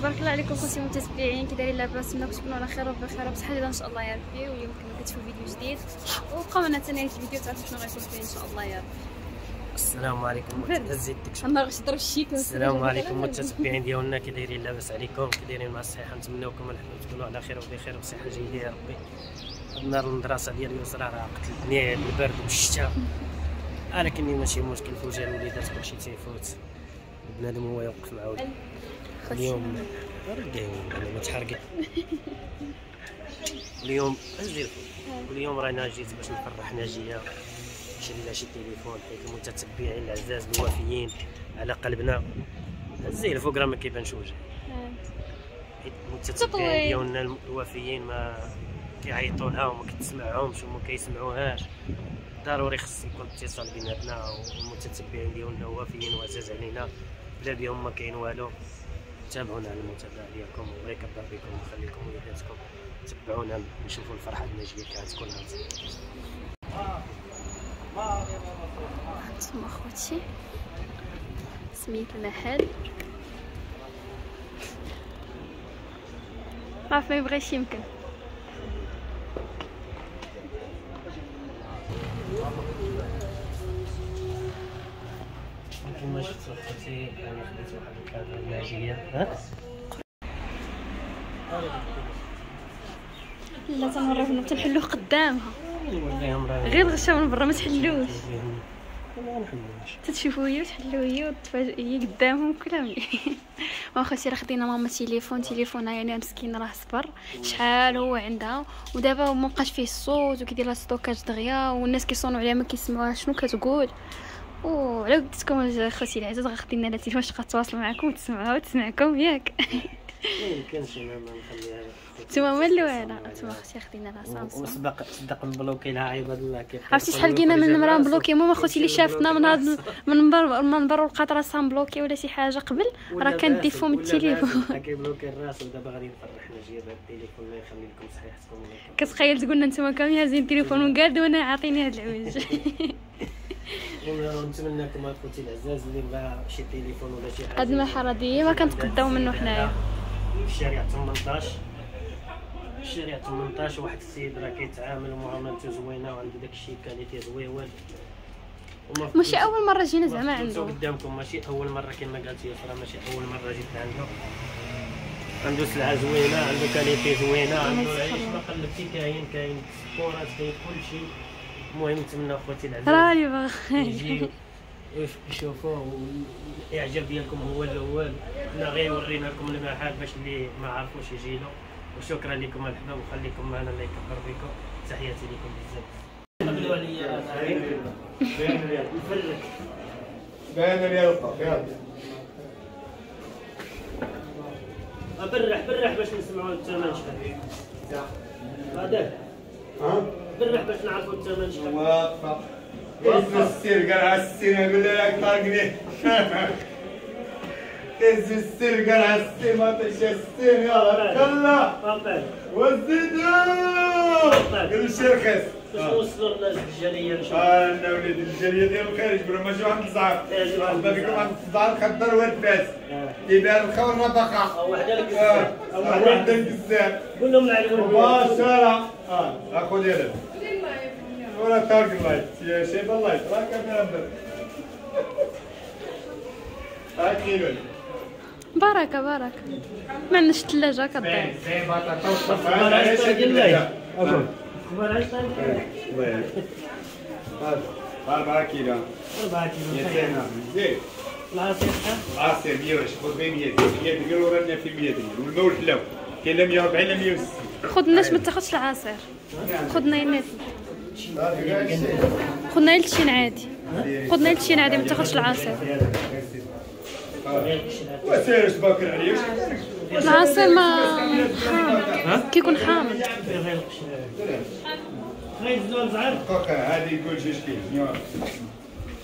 تبارك الله عليكم خوتي متتبعين، كي دايرين لاباس؟ نتمنى تكونوا على خير وبخير وبصحه جيده ان شاء الله يا ربي. واليوم كما كتشوفوا فيديو جديد، وبقاو معنا حتى نهايه الفيديو تعرفوا شنو غيكون فيه ان شاء الله يا ربي. السلام عليكم انا غنشد الشيك. السلام عليكم متتبعين ديالنا، كي دايرين؟ لاباس عليكم؟ كي دايرين مع الصحه؟ نتمنىوكم تكونوا على خير وبخير وبصحه جيده يا ربي. هاد النهار المدرسه ديال يسرى راه قتلتني البرد والشتاء، ولكن ماشي مشكل، في وجه الوليدات كلشي تيفوت، بنادم هو يوقف معاه. اليوم انا متحرقه. اليوم اليوم رانا جيت باش نفرح ناجيه، نشري لها شي تليفون، حيت المتتبعين العزاز الوافيين على قلبنا الزيلفو راه ما كيبانش وجه، حيت المتتبعين ديالنا الوافيين ما كيعيطوا لها وما كتسمعهمش وما كيسمعوهاش. ضروري خص يكون اتصال بيناتنا، والمتتبعين ديالنا وافيين وعزاز علينا، بلا بهم ما كاين والو. تابعونا على المتابعه ديالكم، الله يكبر بكم ويخليكم وليداتكم. تبعونا نشوفوا الفرحه الناجيه كتكون هانتوما. هانتوما خوتي سميت المحل، عارف ما يبغيش يمكن. كما شفتوا خوتي انا خديت واحد الكادر ناجيه. لا تنوريهم تنحلوه قدامها، غير غشا من برا ما تحلوش. تتشوفوا هي وتحلوا هي وتفاجئ هي قدامهم كلها مليح. واخا راه خدينا ماما تليفونها يعني مسكين راه صبر شحال هو عندها، ودابا ما بقاش فيه الصوت وكيدير لها ستوكاج دغيا، والناس كيصونوا عليها ما كيسمعوها شنو كتقول. وعلى قلتلكم خوتي العزاز خدينا لها تليفون باش غتواصلوا معكم وتسمعوها وتسمعكم ياك. يمكنش ما نخليها نتوما والو. نتوما اختي خدينا لها سامسونج، وصدق مبلوكي لها عباد الله. عرفتي شحال لقينا من المراه مبلوكي؟ ماما خوتي اللي شافتنا من هذا المنبر ولقات راسها مبلوكي ولا شي حاجه قبل، راه كان ديفو من التليفون. كيبلوكي الراس. ودابا غادي نفرح ناجيه بهذا التليفون، الله يخلي لكم صحيحتكم. كتخيل تقولنا نتوما كاملين هازين التليفون وقاد وانا عاطيني هاد العوج. ونتمنى لكم اخوتي العزاز اللي بغى شي تليفون ولا شي حاجه. هاد المرحله ديال ما كنتقداو منه حنايا في الشارع 18. في الشارع 18 واحد السيد راه كيتعامل ومعاملته زوينه وعنده داك الشيء كاليتي زويون. ماشي اول مره جينا زعما عنده قدامكم، ماشي اول مره كما قالت يسرا، ماشي اول مره جيت عنده سلعه زوينه، عنده كاليتي زوينه، عنده عيش ما قلبتي كاين سبورات، كاين كلشي. المهم نتمنى اخوتي العزاز راني باغي يجيو يشوفوه، والاعجاب ديالكم هو الاول. حنا غير ورينا لكم المحل باش اللي ما عرفوش يجي له. وشكرا لكم الحباب وخليكم معنا، الله يكبر بكم. تحياتي لكم بزاف. قبلوا عليا نفرك باين ريال الطاق. يلا برح باش نسمعوا الثمن شحال هذاك. برح باش نعرفوا الثمن شحال. واقفه هز السرقه على السينه قول لها راك طاقني. هز السرقه على السينه ما تمشي السينه. يلا كلا وزيدو قول شي رخيص باش نوصلوا الناس الجاليه ان شاء الله. انا وليد الجاليه ديال الخارج برا ماشي واحد الزعر. مرحبا بكم واحد الزعر خضر والباس يبان الخور نفقه. وحده لك وحده الكزاب. قول لهم نعلموا مباشره. اخو ديالك ولا تارك لايت يا شيب اللايت راه كنهبط. هاكيلو بركه ما عندناش الثلاجه كدير. زي بطاطا وصفار على شي ديال اكل. خبر عايش الله 4 كيلو. 4 كيلو زين. العصير شحال؟ العصير 120. خذ 100 ديال ورانا في 100 ديال. والماء والحلاوه كاين لا 140 لا 160. خذناش ما تاخذش العصير، خذنا ينات، خذنا التشين عادي، خذنا التشين عادي ما تاخذش العصير. وسير باكر عليه. العصير ما حامض، كيكون حامض. هذه يقول شي شكل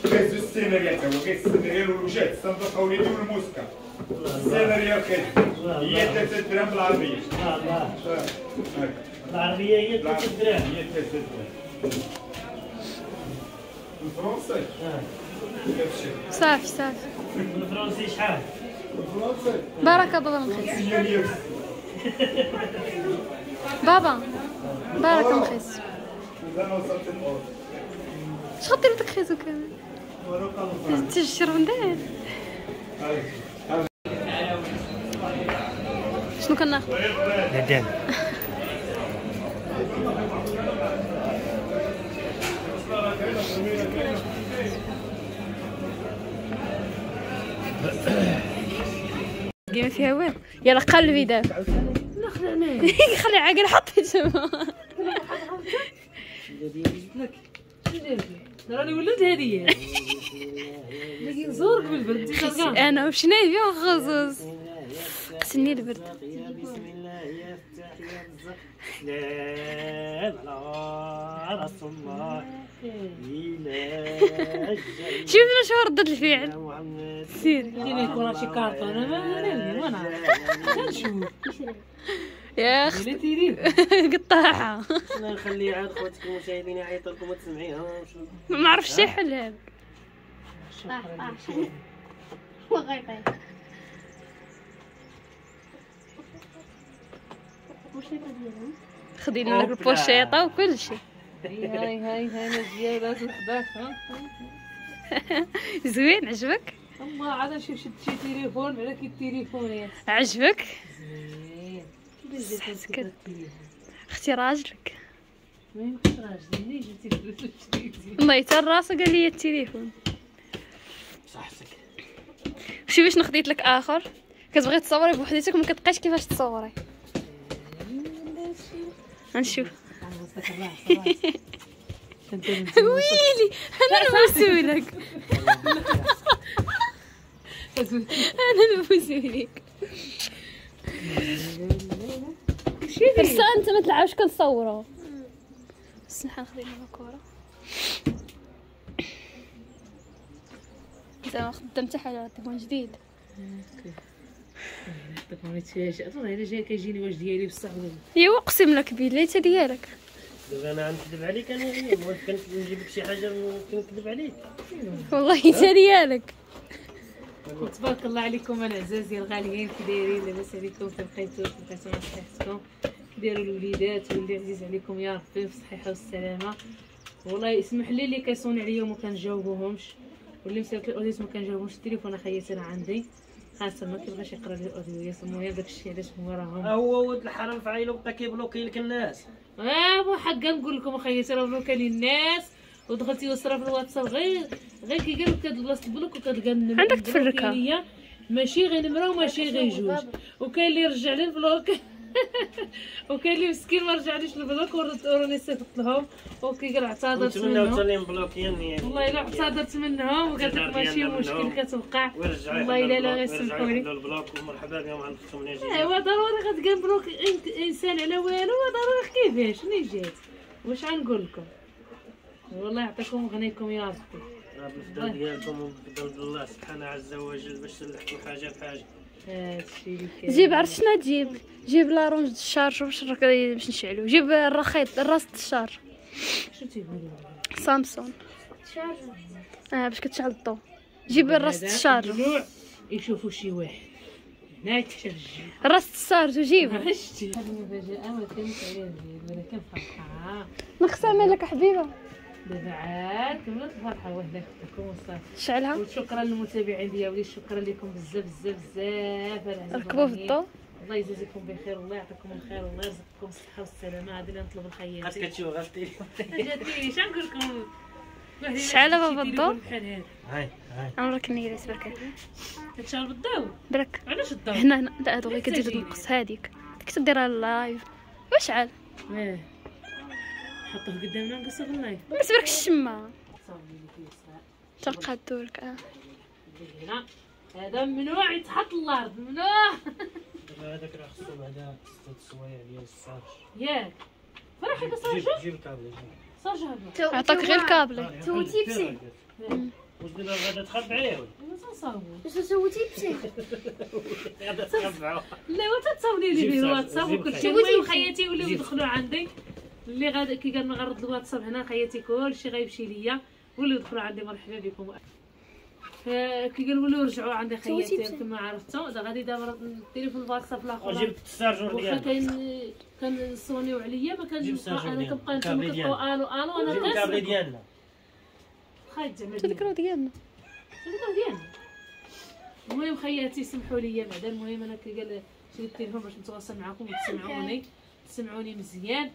كيس السيناريو تا هو كيس السيناريو والوجات الصندوق وليدي والموسكا. السيناريو خير هي 3 دراهم بالعربيه. العربيه هي 3 دراهم. هي 3 دراهم بالفرنسي. صافي بالفرنسي شحال؟ بارك بابا مخيس. بابا بارك مخيس. شغل دير داك خيزو كامل تشرب ندير. شنو كناخذ؟ لدان كيما فيها والو. يلا قلبي دابا. خلي عاقل حط في تما. راني ولد هديه. باقي نزورك بالبرد. انا وشنو فيهم خصوص قسني البرد. شوف شنو ردة الفعل. سير يكون شي كارطون انا ما نشوف يا اختي قطاعه. انا نخلي عاد خوتك المشاهدين يعيطوا لكم ما تسمعيهمش. ما عرفتش شي حل هذا. خدينا لك البوشيطه وكل شيء. هاي مزيانه صداك. زوين عجبك؟ اما عاد نشوف شي تليفون على كي التليفون عجبك؟ زين. اختي راجلك ما يمكنش راجلي منين جبتي فلوس وشريتي؟ الله يتر راسه قال لي التليفون. صحتك. شوفي باش نخديت لك اخر كتبغي تصوري بوحديتك وما كتبقايش كيفاش تصوري. غنشوف. ويلي انا نبوسولك. انا نبوسولك. بس انت ما تلعبش كنصوروا. بس نحن نخدي لنا كره. زعما خدمت حاجه على التليفون جديد. التليفون يتفاجئ. انا جاي كيجيني واش ديالي بصح. ايوا اقسم لك بالله حتى ديالك. دابا انا غنكذب عليك. انا كنت نجيب لك شي حاجه كنكذب عليك. والله حتى ديالك. تبارك الله عليكم العزازي الغاليين. كي دايرين؟ لاباس عليكم؟ كيبقيتوا مع صحتكم؟ ديروا الوليدات واللي عزيز عليكم يا ربي بالصحه والسلامه. والله يسمح لي اللي كيصون عليا وما كنجاوبوهمش واللي مسالك الاوديوز ما كنجاوبهمش. التليفون اخيات انا عندي خاصه ما كيبغيش يقرا لي الاوديوز. المهم داكشي علاش هما راهم هو ولد الحرام في عائله بقى كيبلوكي لك الناس. مو حقا نقول لكم اخياتي راه بلوكا لي الناس. ودخلتي وصرا في الواتساب غير كي قالوا لك هاد بلاصه البلوك وكتلقى عندك تفركها ماشي غير نمره وماشي غير جوج. وكاين اللي رجع لي البلوك وكاين اللي مسكين ما رجعليش البلوك وراني صيفط لهم وكيقال اعتذرت منهم. نتمنى مبلوكيين والله الا اعتذرت منهم وقالت لك ماشي مشكل كتوقع. والله الا لا غيسمحوا لي البلوك ومرحبا بهم عند اختهم نجي. ايوا ضروري غتلقى بلوك انسان على والو. ضروري كيفاش منين جات واش غنقول لكم. والله يعطيكم غنيكم يا ربي. بالفضل ديالكم وبفضل الله سبحانه عز وجل باش تلحقوا حاجه بحاجه. هادشي اللي كاين. جيب عرفت شنو تجيب؟ جيب لاطونج الشارج باش نشعلو. جيب الرخيط الراس الشارج. شنو تيقولوا؟ سامسونج شارج باش كتشعل الضو. جيب الراس الشارج يشوفوا شي واحد هناك شرج الراس الشارج وجيبها. شتي هذه مفاجاه ما كانتش عليها ولكن فرحه. نقسم لك حبيبه. دابا عاد كملت الفرحه وهنا اختكم وصافي. شعلها. وشكرا للمتابعين ديالي. شكرا لكم بزاف بزاف بزاف. ركبوا في الضو. الله يجازيكم بخير. الله يعطيكم الخير. الله يرزقكم الصحه والسلامه. هذا اللي نطلب الخير. عاد كتشوف غاتي جاتني اش نقول لكم. شعلها بابا الضو. هاي عمرك نيريت برك كتشعل بالضو برك. علاش الضو؟ هنا لا هادو غير كتزيد تنقص هذيك ديك تديرها اللايف وشعل. حطوه قدامنا نقصه في اللايف. بس برك الشمه تلقى دورك. هنا هذا ممنوع يتحط الارض. ممنوع. دابا هذاك راه خصو بعدا 6 سوايع ديال الصاج. ياك فرحي كصاجه. جيب الكابل. صاجه هذا عطاك غير الكابل. سويتي بسي. واش دابا غادا تخبعيه ولا؟ ما تصاوبوا. واش سويتي بسي؟ غادا تخبعوا. لا وتصاوني لي في الواتساب وكلشي. المهم خياتي ولاو يدخلوا عندي. اللي غادا كي قال نغرد الواتساب هنا خياتي كلشي غيمشي ليا ولاو يدخلوا عندي. مرحبا بكم. كي قالوا لي رجعوا عندي خياتي كما عرفتوا غادي دابا التليفون الواتساب الاخر جبت الشارجور واخا ديالنا كان صونيو عليا ما كنبقى انا كنبقى الكابلي نتكلم الو انا جبت الكابلي كنسمع ديالنا خايت زعما تذكروا ديالنا. المهم خياتي سمحوا لي بعدا. المهم انا كي قال شريت التليفون باش نتواصل معكم تسمعوني مزيان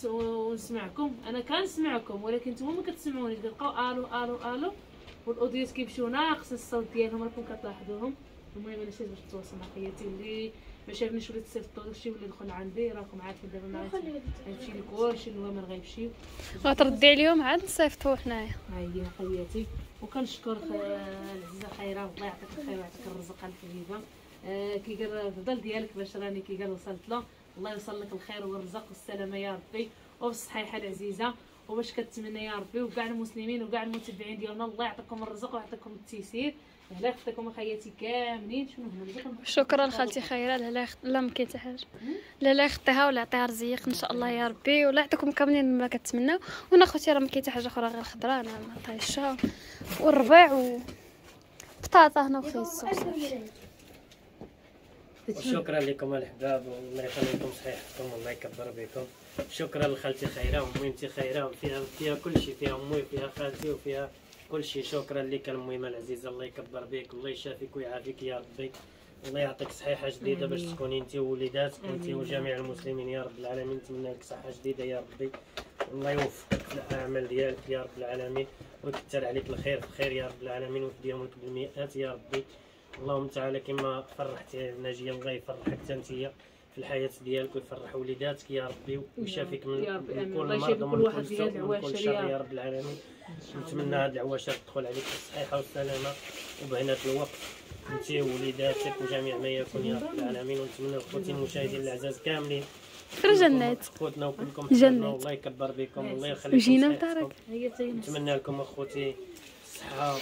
ونسمعكم. انا كنسمعكم ولكن نتوما ما كتسمعوني، كتبقاو الو الو الو والاوديوز كيمشيو ناقص الصوت ديالهم راكم كتلاحظوهم. المهم انا شريت باش نتواصل مع خياتي اللي ما شافنيش وليت صيفطوا داكشي ولا دخل عندي. راكم عارفين دابا ما غنمشي لك كلشي النوامر غيمشيو غتردي عليهم عاد نصيفطوا حنايا. ها هي خياتي. وكنشكر العزيزه خيره الله يعطيك الخير ويعطيك الرزق الحبيبه. كي قال الفضل ديالك باش راني كي قال وصلت له. الله يوصل لك الخير والرزق والسلامه يا ربي وبالصحيحه العزيزه. وباش كتمنى يا ربي وكاع المسلمين وكاع المتبعين ديالنا الله يعطيكم الرزق ويعطيكم التيسير. على اختكم خياتي كاملين. شنو هما شكرا خالتي خيره. لا ما كاين حتى حاجه. لا اختها ولا عطيها رزيق ان شاء الله يا ربي ولا يعطيكم كاملين ما كتمناو. وانا خوتي راه ما كاين حتى حاجه اخرى غير الخضره انا نعطيها الشهر والربيع وبطاطا هنا وخيس الصوص. وشكرا لكم الاحباب والله يخليكم صحيحتكم والله يكبر بكم. شكرا لخالتي خيره وميمتي خيره فيها كل شيء، فيها امي وفيها خالتي وفيها كل شيء. شكرا لك المهمه العزيزه الله يكبر بك الله يشافيك ويعافيك يا ربي. الله يعطيك صحيحه جديده باش تكوني انت ووليداتك انت وجميع المسلمين يا رب العالمين. نتمنى لك صحه جديده يا ربي الله يوفقك في الاعمال ديالك يا رب العالمين ويكثر عليك الخير في الخير يا رب العالمين ويديهم لك بالمئات يا ربي. اللهم تعالى كما فرحتي ناجيه الله يفرحك انت في الحياه ديالك ويفرح وليداتك يا ربي ويشافيك من كل مرض ومن كل سوء ومن كل شر يا رب العالمين. نتمنى هاد العواشر تدخل عليك بالصحيحه والسلامه وبهنات الوقت انت ووليداتك وجميع ما يكون يا رب العالمين. ونتمنى لخوتي المشاهدين الاعزاز كاملين في جنات خوتنا وكلكم جنات الله يكبر بكم الله يخليكم وجينا صحيحتكم. لدارك. نتمنى لكم اخوتي الصحه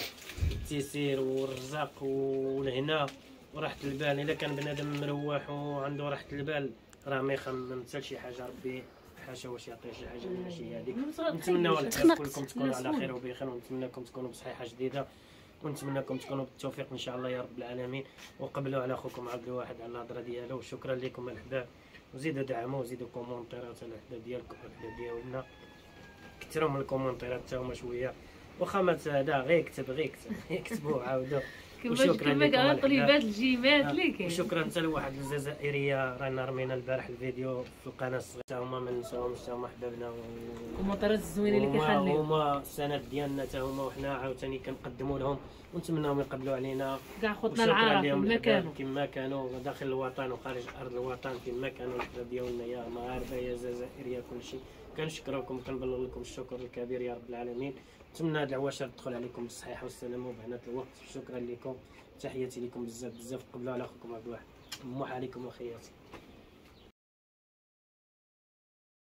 والتيسير والرزق والهنا وراحه البال. الا كان بنادم مروح وعنده راحه البال راه ما يخمم حتى شي حاجه ربي حاشا واش يعطيه شي حاجه من الاشياء هذيك. نتمنوا لكم كلكم تكونوا على خير وبخير ونتمنىكم تكونوا بصحيحه جديده ونتمنىكم تكونوا بالتوفيق ان شاء الله يا رب العالمين. وقبلوا على اخوكم عبد الواحد على الهضره ديالو. وشكرا لكم الاحباب وزيدوا دعموا وزيدوا كومونتيرات الاحباب ديالكم الاحباب ديالنا كثروا من الكومونتيرات حتى هما شويه واخا ما هذا غير يكتبوا عاودوا. وشكرا لكم طليبات الجيمات اللي كاين. وشكرا حتى لواحد الجزائريه رانا رمينا البارح الفيديو في القناه الصغيره حتى هما ما ننساوهمش حتى هما حبابنا الكومونتيرات الزوينين اللي كيخليو هما السند ديالنا حتى هما وحنا عاوتاني كنقدموا لهم ونتمناهم يقبلوا علينا كاع خوتنا العرب كما كانوا داخل الوطن وخارج ارض الوطن كما كانوا الحباب ديالنا يا مغاربه يا جزائريه كلشي. كنشكركم كنبلغ لكم الشكر الكبير يا رب العالمين. نتمنى هاد العواشر تدخل عليكم بالصحيحه والسلامه وبهنات الوقت. شكرا لكم تحياتي لكم بزاف قبلوا على اخوكم عبد الواحد. عليكم وخياتي.